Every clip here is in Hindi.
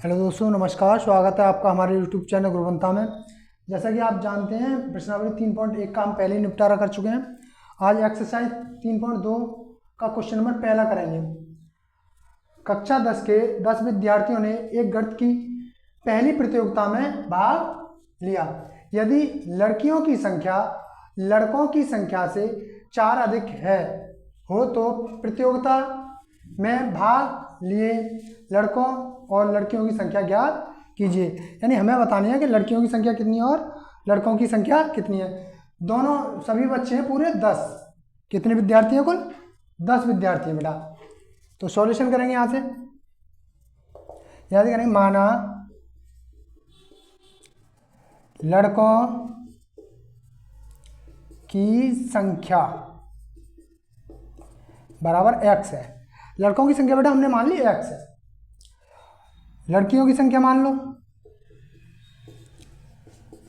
हेलो दोस्तों, नमस्कार। स्वागत है आपका हमारे यूट्यूब चैनल गुरुवंता में। जैसा कि आप जानते हैं, प्रश्नावली 3.1 का हम पहले ही निपटारा कर चुके हैं। आज एक्सरसाइज 3.2 का क्वेश्चन नंबर पहला करेंगे। कक्षा 10 के 10 विद्यार्थियों ने एक गणित की पहली प्रतियोगिता में भाग लिया। यदि लड़कियों की संख्या लड़कों की संख्या से 4 अधिक हो तो प्रतियोगिता में भाग लिए लड़कों और लड़कियों की संख्या ज्ञात कीजिए। यानी हमें बतानी है कि लड़कियों की संख्या कितनी है और लड़कों की संख्या कितनी है। दोनों सभी बच्चे हैं पूरे 10। कितने विद्यार्थी हैं? कुल 10 विद्यार्थी हैं बेटा। तो सॉल्यूशन करेंगे यहाँ से। याद करेंगे, माना लड़कों की संख्या बराबर x है। लड़कों की संख्या बेटा हमने मान ली x है। लड़कियों की संख्या मान लो,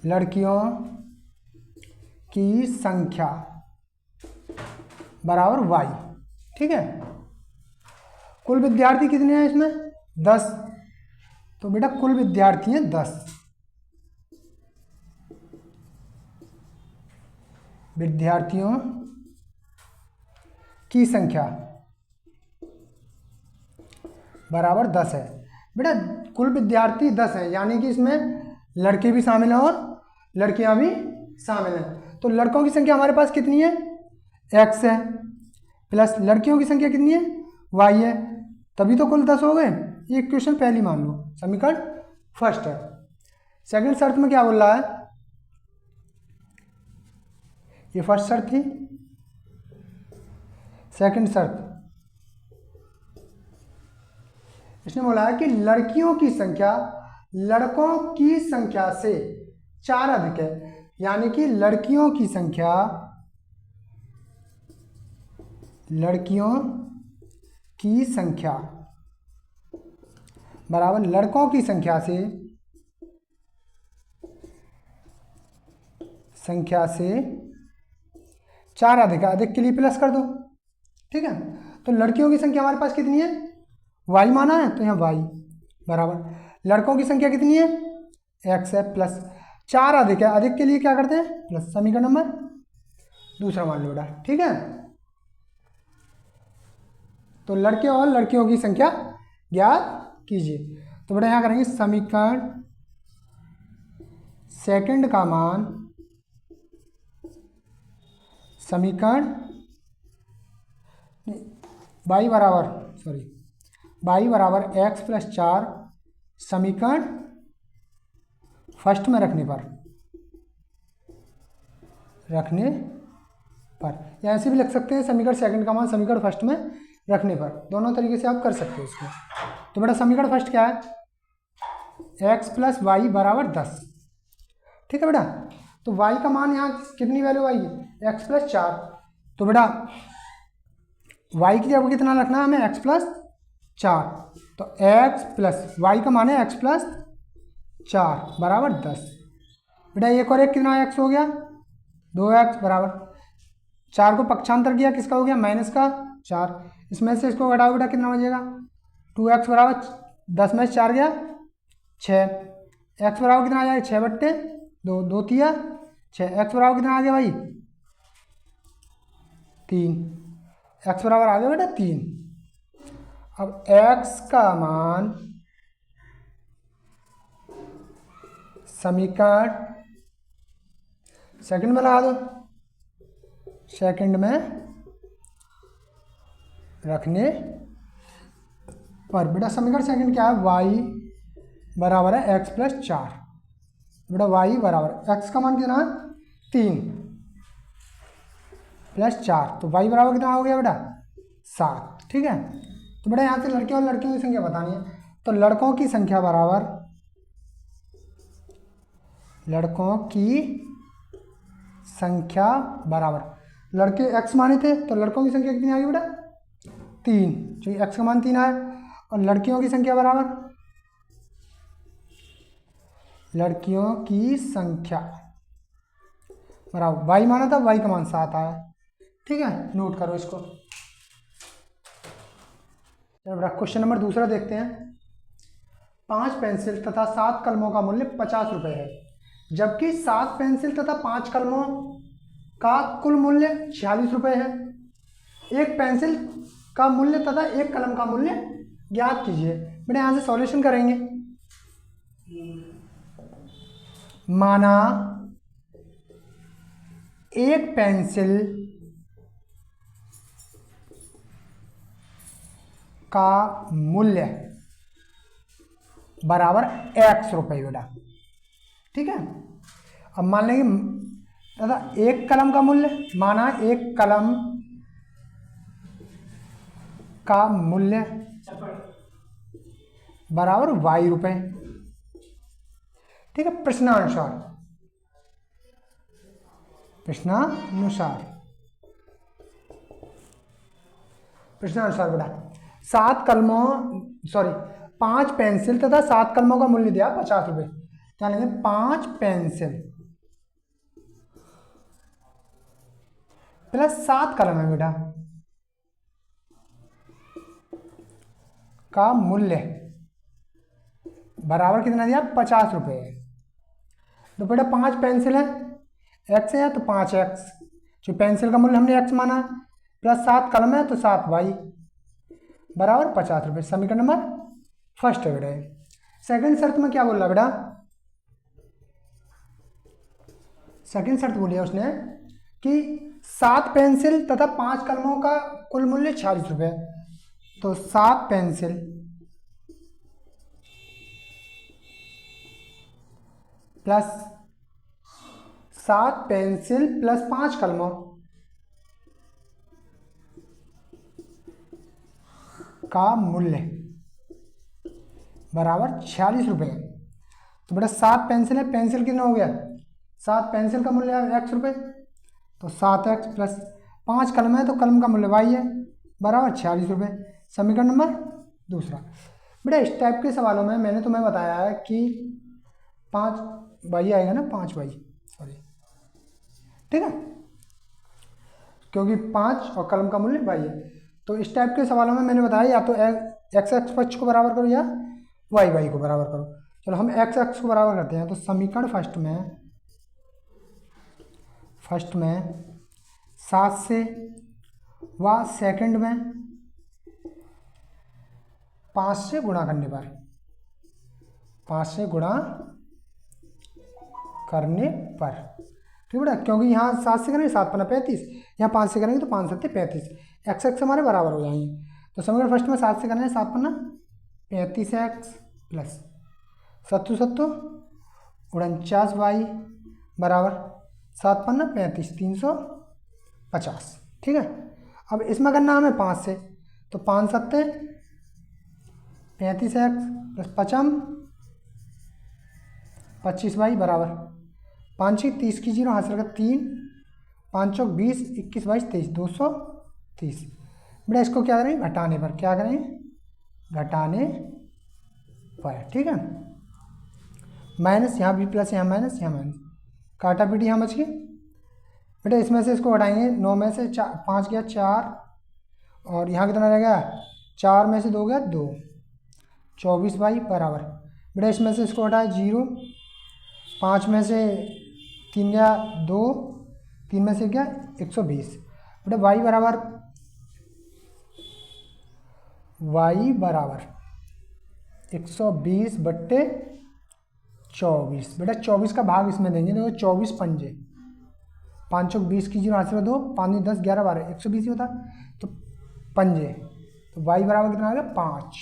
लड़कियों की संख्या बराबर y। ठीक है। कुल विद्यार्थी कितने हैं इसमें? 10। तो बेटा कुल विद्यार्थी हैं 10। विद्यार्थियों की संख्या बराबर 10 है। बेटा कुल विद्यार्थी 10 है, यानी कि इसमें लड़के भी शामिल हैं और लड़कियां भी शामिल हैं। तो लड़कों की संख्या हमारे पास कितनी है? x है, प्लस लड़कियों की संख्या कितनी है? y है। तभी तो कुल 10 हो गए। ये इक्वेशन पहली मान लो, समीकरण फर्स्ट है। सेकंड शर्त में क्या बोल रहा है? ये फर्स्ट शर्त थी। सेकंड शर्त इसने बोला है कि लड़कियों की संख्या लड़कों की संख्या से 4 अधिक है। यानी कि लड़कियों की संख्या बराबर लड़कों की संख्या से 4 अधिक है। अधिक के लिए प्लस कर दो। ठीक है। तो लड़कियों की संख्या हमारे पास कितनी है? y माना है, तो यहाँ y बराबर लड़कों की संख्या कितनी है? x है, प्लस 4 अधिक है। अधिक के लिए क्या करते हैं? प्लस। समीकरण नंबर दूसरा मान लो बेटा। ठीक है। तो लड़के और लड़कियों की संख्या ज्ञात कीजिए। तो बेटा यहाँ करेंगे समीकरण सेकंड का मान, समीकरण y बराबर x प्लस 4 समीकरण फर्स्ट में रखने पर या ऐसे भी लिख सकते हैं, समीकरण सेकंड का मान समीकरण फर्स्ट में रखने पर। दोनों तरीके से आप कर सकते हो इसको। तो बेटा समीकरण फर्स्ट क्या है? x प्लस वाई बराबर 10। ठीक है बेटा। तो y का मान यहाँ कितनी वैल्यू आएगी? x plus 4। तो बेटा y की जगह कितना रखना है हमें? x plus 4। तो x प्लस y का मान है x प्लस 4 बराबर 10। बेटा एक और एक कितना x हो गया? 2x बराबर 4 को पक्षांतर किया, किसका हो गया? माइनस का 4। इसमें से इसको घटाओ बेटा, कितना बचेगा? 2x बराबर 10 में से 4 गया 6। x बराबर कितना आ जाएगा? 6/2, 2 तिया 6। x बराबर कितना आ गया भाई? 3। x बराबर आ गया बेटा 3। अब x का मान समीकरण सेकंड में लगा दो। सेकंड में रखने पर बेटा समीकरण सेकंड क्या है? y बराबर है x प्लस 4। बेटा y बराबर x का मान कितना है? 3 प्लस 4। तो y बराबर कितना हो गया बेटा? 7। ठीक है। तो बेटा यहाँ से लड़के और लड़कियों की संख्या बतानी है। तो लड़कों की संख्या बराबर लड़के x माने थे, तो लड़कों की संख्या कितनी आ गई बेटा? 3। चलिए x का मान 3 आया। और लड़कियों की संख्या बराबर y माना था, y का मान 7 आया। ठीक है, नोट करो इसको। क्वेश्चन नंबर दूसरा देखते हैं। 5 पेंसिल तथा 7 कलमों का मूल्य 50 रुपये है, जबकि 7 पेंसिल तथा 5 कलमों का कुल मूल्य 46 रुपये है। एक पेंसिल का मूल्य तथा एक कलम का मूल्य ज्ञात कीजिए। बेटा यहाँ से सॉल्यूशन करेंगे। माना एक पेंसिल का मूल्य बराबर x रुपये बेटा, ठीक है। अब मान लेंगे दादा एक कलम का मूल्य, माना एक कलम का मूल्य बराबर y रुपये, ठीक है। प्रश्नानुसार बेटा 5 पेंसिल तथा 7 कलमों का मूल्य दिया 50 रुपये, क्या लेंगे 5 पेंसिल प्लस 7 कलम है बेटा का मूल्य बराबर कितना दिया 50 रुपये है। तो बेटा 5 पेंसिल है, x है तो 5x, जो पेंसिल का मूल्य हमने x माना, प्लस 7 कलम है तो 7y बराबर 50 रुपये। समीकरण नंबर फर्स्ट है बेटा। सेकंड शर्त में क्या बोल रहा बेटा, सेकंड शर्त बोली है उसने कि 7 पेंसिल तथा 5 कलमों का कुल मूल्य 46 रुपये, तो 7 पेंसिल प्लस 5 कलमों का मूल्य बराबर 46 रुपये। तो बेटा 7 पेंसिल है, पेंसिल कितना हो गया 7 पेंसिल का मूल्य है x रुपये, तो 7x प्लस 5 कलम है तो कलम का मूल्य y है बराबर 46 रुपये। समीकरण नंबर दूसरा। बेटा इस टाइप के सवालों में मैंने तुम्हें बताया है कि 5y आएगा ना, 5y सॉरी, ठीक है, क्योंकि 5 और कलम का मूल्य y है। तो इस टाइप के सवालों में मैंने बताया या तो x पक्ष को बराबर करो या y को बराबर करो। चलो हम x को बराबर करते हैं। तो समीकरण फर्स्ट में 7 से व सेकंड में 5 से गुणा करने पर, 5 से गुणा करने पर, ठीक बेटा, क्योंकि यहाँ 7 से करेंगे 7 पन्ना 35, यहाँ 5 से करेंगे तो 5 सत्ते 35, x हमारे बराबर हो जाएंगे। तो समीकरण फर्स्ट में 7 से करेंगे 7 पन्ना 35x प्लस 7 7 49y बराबर 7 पन्ना 35 350, ठीक है। अब इसमें करना हमें 5 से, तो 5 सत्ते 35x प्लस 25y बराबर 5 30 की 0 हासिल कर 3 5 चौक 20 21 22 23 230। बेटा इसको क्या करेंगे घटाने पर, क्या करेंगे घटाने पर, ठीक है। माइनस यहाँ भी प्लस, यहाँ माइनस, यहाँ माइनस, काटा पीटी यहाँ बच गई। बेटा इसमें से इसको हटाएंगे, 9 में से 5 गया 4 और यहाँ कितना रह गया 4 में से 2 गया 2, 24y बराबर। बेटा इसमें से इसको हटाए 0, 5 में से 3 गया 2, 3 में से गया 120। बेटा y बराबर 120 बट्टे 24। बेटा 24 का भाग इसमें देंगे, देखो 24 पंजे 5 चौक 20 की 0 हासिल 2 5 10 11 12 120 ही होता, तो पंजे, तो y बराबर कितना आ गया 5,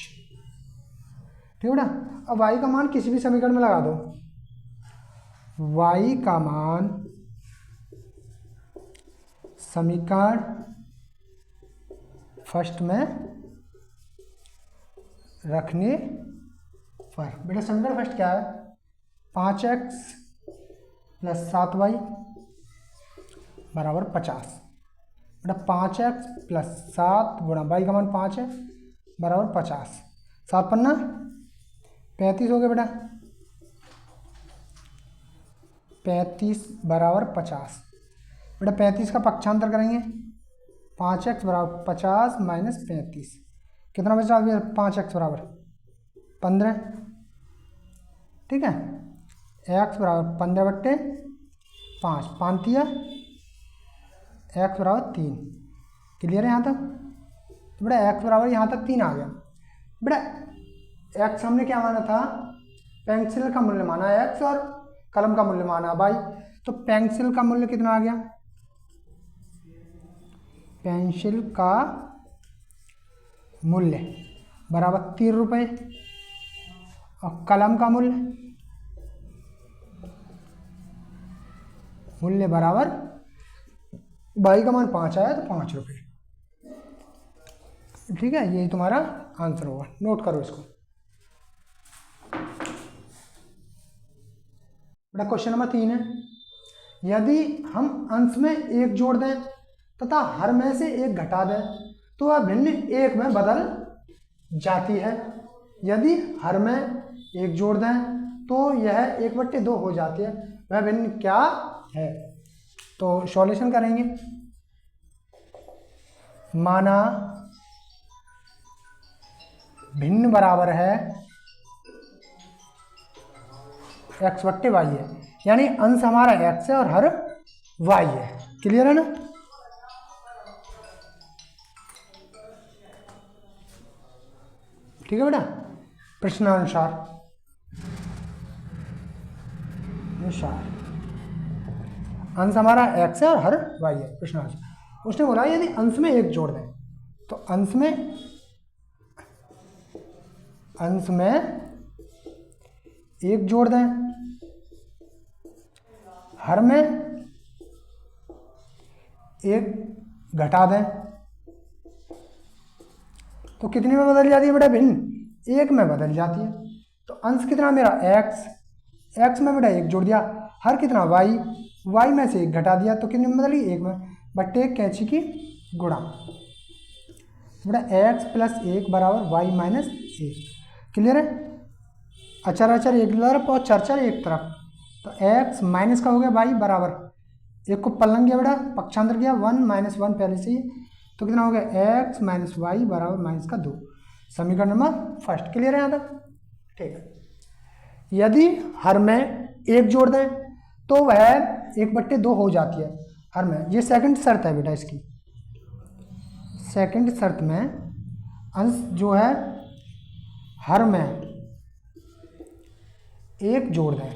ठीक है बेटा। अब y का मान किसी भी समीकरण में लगा दो, y का मान समीकरण फर्स्ट में रखने पर। बेटा समीकरण फर्स्ट क्या है 5x प्लस 7y बराबर 50। बेटा 5x प्लस 7 गुणा y का मान 5 है बराबर 50, 7 पन्ना 35 हो गया बेटा, 35 बराबर 50। बेटा 35 का पक्षांतर करेंगे, 5x बराबर 50 माइनस 35 कितना बचा, 5x बराबर 15, ठीक है। एक्स बराबर 15/5, 5 दिया, एक्स बराबर 3। क्लियर है यहाँ तक? तो बेटा एक्स बराबर यहाँ तक 3 आ गया। बेटा एक्स हमने क्या माना था? पेंसिल का मूल्य माना एक्स और कलम का मूल्य माना वाई। तो पेंसिल का मूल्य कितना आ गया? पेंसिल का मूल्य बराबर 3 रुपये और कलम का मूल्य बराबर वाई का मान 5 आया तो 5 रुपये। ठीक है, यही तुम्हारा आंसर होगा, नोट करो इसको। बेटा क्वेश्चन नंबर 3 है, यदि हम अंश में 1 जोड़ दें तथा हर में से 1 घटा दें तो वह भिन्न 1 में बदल जाती है। यदि हर में 1 जोड़ दें तो यह 1/2 हो जाती है, वह भिन्न क्या है? तो सॉल्यूशन करेंगे। माना भिन्न बराबर है x/y है, यानी अंश हमारा x है और हर y है। क्लियर है ना? ठीक है बेटा, प्रश्नानुसार अंश हमारा x है और हर y है। प्रश्नानुसार उसने बोला यदि अंश में 1 जोड़ दें तो अंश में 1 जोड़ दें, हर में 1 घटा दें तो कितने में बदल जाती है बेटा? भिन्न 1 में बदल जाती है। तो अंश कितना मेरा x में बेटा 1 जोड़ दिया, हर कितना y में से 1 घटा दिया तो कितने में बदली? 1 में, बट्टे कैंची की गुणा। बेटा x + 1 बराबर y - 1। क्लियर है? अचर अचर एक तरफ और चरचर एक तरफ, तो x माइनस का हो गया y बराबर, एक को पलंग गया बेटा, पक्षांतर किया, 1 - 1 पहले से ही, तो कितना हो गया? x - y बराबर -2। समीकरण नंबर फर्स्ट। क्लियर है यहाँ तक? ठीक है। यदि हर में 1 जोड़ दें तो वह 1/2 हो जाती है हर में। ये सेकंड शर्त है बेटा इसकी। सेकंड शर्त में अंश जो है हर में 1 जोड़ दें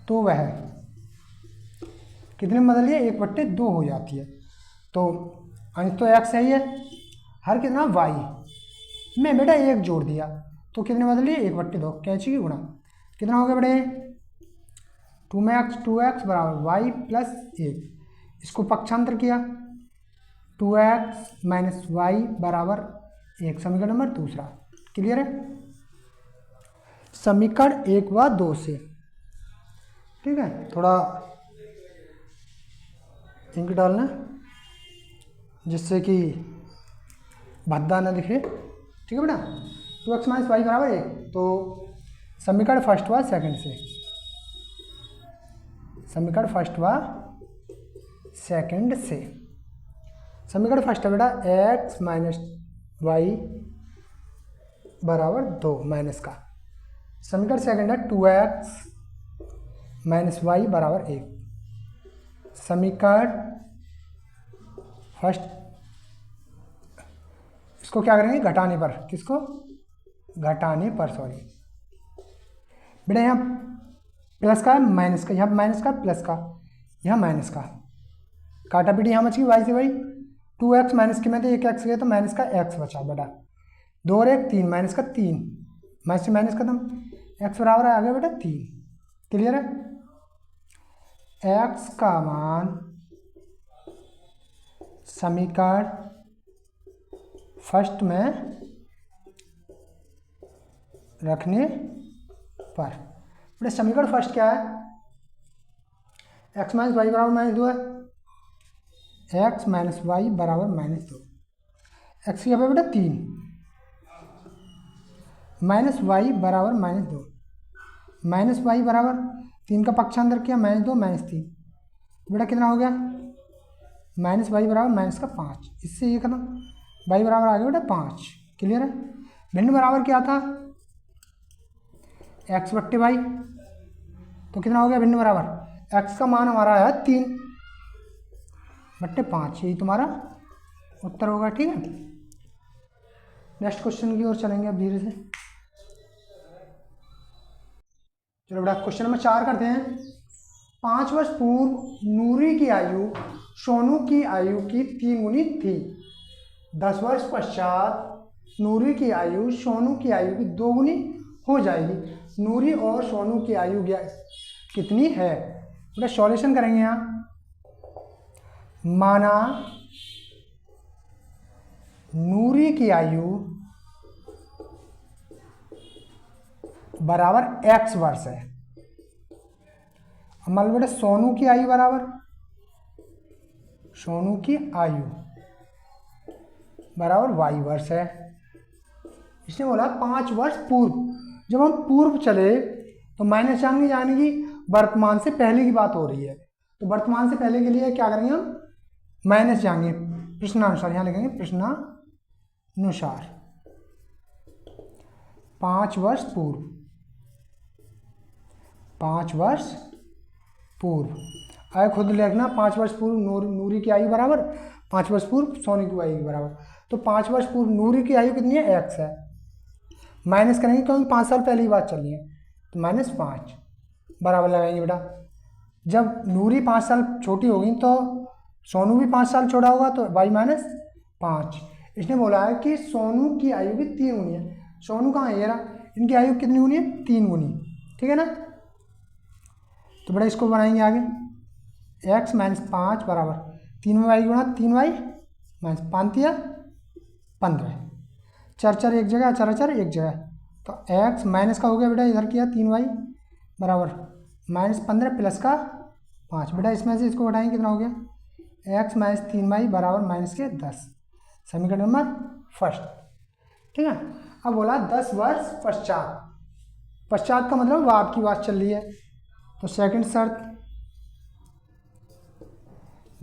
तो वह कितने में बदलिए? 1/2 हो जाती है। तो अंश तो x है ही है, हर कितना y में बेटा 1 जोड़ दिया तो कितने बदलिए? 1/2, कैंची की गुणा। कितना हो गया बेटे? 2x बराबर y + 1। इसको पक्षांतर किया, 2x - y बराबर 1। समीकरण नंबर दूसरा। क्लियर है? समीकरण 1 व 2 से, ठीक है, थोड़ा इंक डालना जिससे कि भद्दा न दिखे। ठीक है बेटा? 2x - y बराबर 1। तो समीकरण फर्स्ट व सेकंड से, समीकरण फर्स्ट व सेकंड से, समीकरण फर्स्ट है बेटा x - y बराबर 2 माइनस का। समीकरण सेकंड है 2x - y बराबर 1। समीकरण फर्स्ट, इसको क्या करेंगे? घटाने पर। किसको? घटाने पर, सॉरी बेटा। यहाँ प्लस का माइनस का, यहाँ माइनस का प्लस का, यहाँ माइनस का, काटा पीटी यहाँ बची y से y। 2x माइनस के में तो 1 x गया तो माइनस का x बचा बेटा। 2 और 1 3, माइनस का 3, माइनस से माइनस खत्म, x बराबर आ गया बेटा 3। क्लियर है? x का मान समीकरण फर्स्ट में रखने पर, बेटा समीकरण फर्स्ट क्या है? x - y बराबर -2 है, x - y बराबर -2। x यहाँ पे बेटा 3, -y बराबर -2, -y बराबर 3 का पक्षांतर किया, -2 -3, बेटा कितना हो गया? -y बराबर -5। इससे ये खत्म, y बराबर आ गया बेटा 5। क्लियर है? भिन्न बराबर क्या था, एक्स बट्टे वाई, तो कितना हो गया भिन्न बराबर, एक्स का मान हमारा है 3 बट्टे 5, यही तुम्हारा उत्तर होगा। ठीक है, नेक्स्ट क्वेश्चन की ओर चलेंगे अब धीरे से। चलो बेटा क्वेश्चन नंबर 4 करते हैं। 5 वर्ष पूर्व नूरी की आयु सोनू की आयु की 3 गुनी थी। 10 वर्ष पश्चात नूरी की आयु सोनू की आयु की 2 गुनी हो जाएगी। नूरी और सोनू की आयु कितनी है? बेटा सॉल्यूशन करेंगे यहाँ। माना नूरी की आयु बराबर x वर्ष है, मान लो बेटा सोनू की आयु बराबर, सोनू की आयु बराबर y वर्ष है। इसने बोला 5 वर्ष पूर्व, जब हम पूर्व चले तो माइनस जानेंगे, यानी कि वर्तमान से पहले की बात हो रही है, तो वर्तमान से पहले के लिए क्या करेंगे हम, माइनस जाएंगे प्रश्नानुसार, यहाँ लिखेंगे प्रश्नानुसार। 5 वर्ष पूर्व, 5 वर्ष पूर्व आए खुद लिखना। 5 वर्ष पूर्व नूरी की आयु बराबर 5 वर्ष पूर्व सोनू की आयु बराबर, तो 5 वर्ष पूर्व नूरी की आयु कितनी है, x है, माइनस करेंगे क्योंकि 5 साल पहले की बात चल रही है, तो -5 बराबर लगाएंगे बेटा। जब नूरी 5 साल छोटी होगी तो सोनू भी 5 साल छोटा होगा, तो y -5। इसने बोला है कि सोनू की आयु की 3 गुनी है, सोनू कहाँ है, ये रहा, इनकी आयु कितनी गुनी है, 3 गुनी। ठीक है ना, तो बेटा इसको बनाएंगे आगे, x -5 बराबर 3 में y गुणा 3y -5 या 15, चर एक जगह, चर एक जगह, तो x माइनस का हो गया बेटा, इधर किया 3y बराबर -15 प्लस का 5। बेटा इसमें से इसको घटाएंगे, कितना हो गया, x -3y बराबर -10, समीकरण नंबर फर्स्ट। ठीक है, अब बोला 10 वर्ष पश्चात, पश्चात का मतलब बाद की बात चल रही है, तो सेकंड शर्त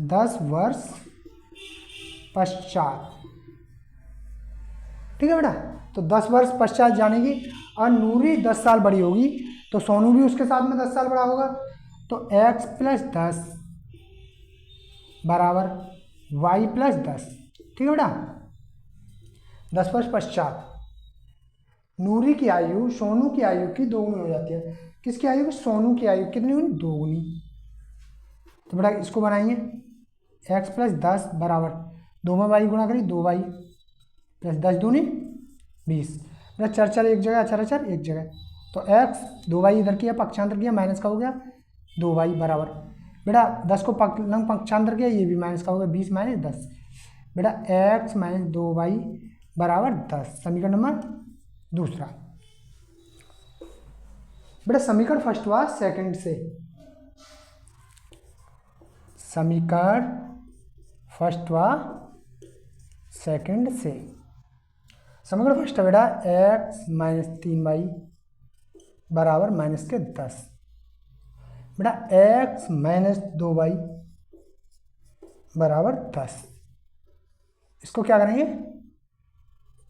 10 वर्ष पश्चात। ठीक है बेटा, तो 10 वर्ष पश्चात जानेगी, और नूरी 10 साल बड़ी होगी तो सोनू भी उसके साथ में 10 साल बड़ा होगा, तो x + 10 बराबर y + 10। ठीक है बेटा, 10 वर्ष पश्चात नूरी की आयु सोनू की आयु की 2 गुनी हो जाती है। किसकी आयु की, सोनू की आयु कितनी गुनी, 2 गुनी। तो बेटा इसको बनाएंगे, x + 10 बराबर 2 में y गुणा करिए 2y + 10 दूनी 20। बेटा चर एक जगह, चर एक जगह, तो x 2y इधर किया, पक्षांतर किया, माइनस का हो गया 2y बराबर, बेटा 10 को पक्षांतर किया, ये भी माइनस का हो गया 20 - 10। बेटा x - 2y बराबर 10, समीकरण नंबर दूसरा। बेटा समीकरण फर्स्ट हुआ सेकंड से, समीकरण फर्स्ट हुआ सेकंड से। समीकरण फर्स्ट है बेटा x - 3y बराबर -10। बेटा x - 2y बराबर 10। इसको क्या करेंगे,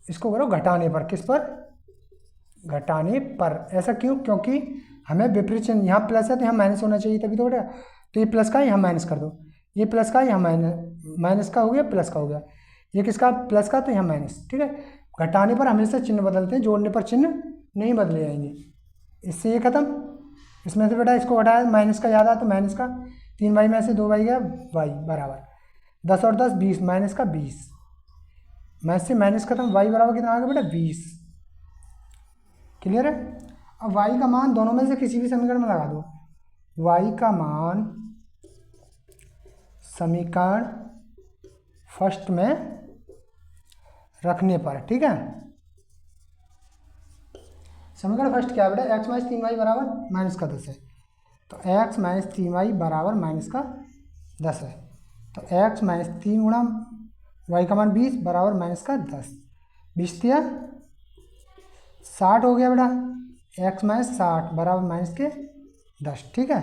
इसको करो घटाने पर, किस पर, घटाने पर। ऐसा क्यों, क्योंकि हमें विपरीत चिन्ह, यहाँ प्लस है तो यहाँ माइनस होना चाहिए, तभी तो बेटा, तो ये प्लस का यहाँ माइनस कर दो, ये प्लस का यहाँ माइनस का हो गया, प्लस का हो गया, ये किसका, प्लस का, तो यहाँ माइनस। ठीक है, घटाने पर हमेशा चिन्ह बदलते हैं, जोड़ने पर चिन्ह नहीं बदले जाएंगे। इससे ये खत्म, इसमें से बेटा इसको घटाया, माइनस का ज़्यादा तो माइनस का, 3y में से 2y गया, y बराबर 10 और 10 20, माइनस का 20, माइनस से माइनस खत्म, y बराबर कितना आ गया बेटा 20। क्लियर है, अब y का मान दोनों में से किसी भी समीकरण में लगा दो, y का मान समीकरण फर्स्ट में रखने पर। ठीक है, समीकरण फर्स्ट क्या है बेटा, x - 3y बराबर -10 है, तो x - 3y बराबर -10 है, तो x - 3 गुणा y का मान 20 बराबर -10, 20 दिया 60 हो गया बेटा, x - 60 बराबर -10। ठीक है,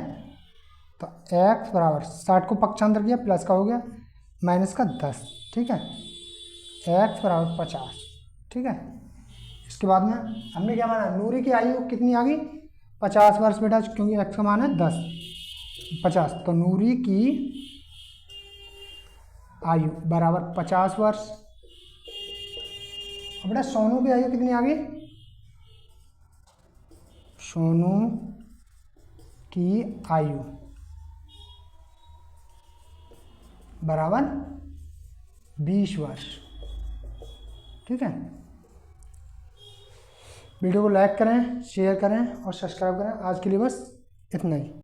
तो x बराबर 60 को पक्षांतर किया, प्लस का हो गया -10। ठीक है, x बराबर 50। ठीक है, इसके बाद में हमने क्या माना, नूरी की आयु कितनी आ गई 50 वर्ष बेटा, क्योंकि x का मान है 10 50, तो नूरी की आयु बराबर 50 वर्ष। अब बेटा सोनू की आयु कितनी आ गई, सोनू की आयु बराबर 20 वर्ष। ठीक है, वीडियो को लाइक करें, शेयर करें और सब्सक्राइब करें। आज के लिए बस इतना ही।